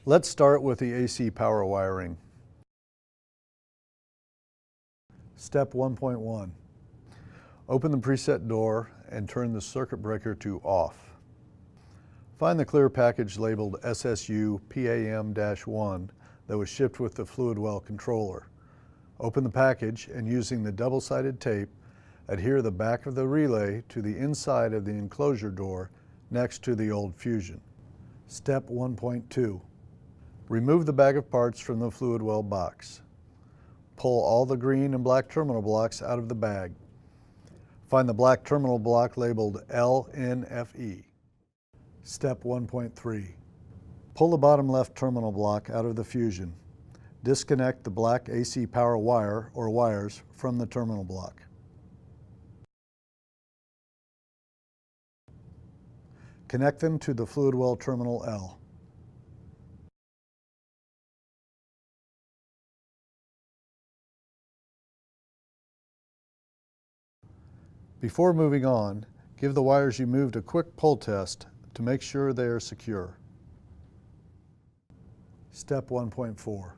Let's start with the AC power wiring. Step 1.1. Open the preset door and turn the circuit breaker to off. Find the clear package labeled SSU PAM-1 that was shipped with the Fluidwell controller. Open the package and using the double-sided tape, adhere the back of the relay to the inside of the enclosure door next to the old Fusion. Step 1.2. Remove the bag of parts from the Fluidwell box. Pull all the green and black terminal blocks out of the bag. Find the black terminal block labeled LNFE. Step 1.3. Pull the bottom left terminal block out of the Fusion. Disconnect the black AC power wire or wires from the terminal block. Connect them to the Fluidwell terminal L. Before moving on, give the wires you moved a quick pull test to make sure they are secure. Step 1.4.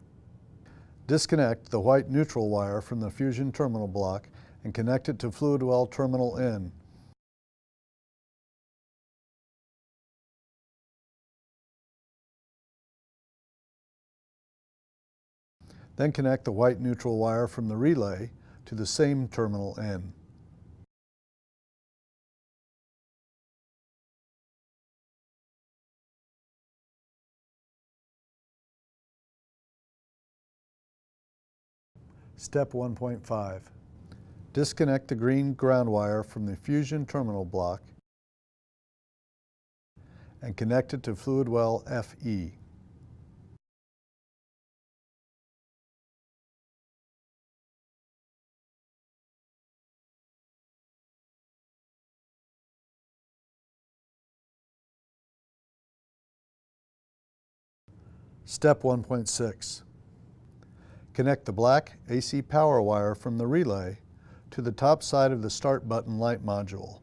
Disconnect the white neutral wire from the Fusion terminal block and connect it to Fluidwell terminal N. Then connect the white neutral wire from the relay to the same terminal N. Step 1.5. Disconnect the green ground wire from the Fusion terminal block and connect it to Fluidwell FE. Step 1.6. Connect the black AC power wire from the relay to the top side of the start button light module.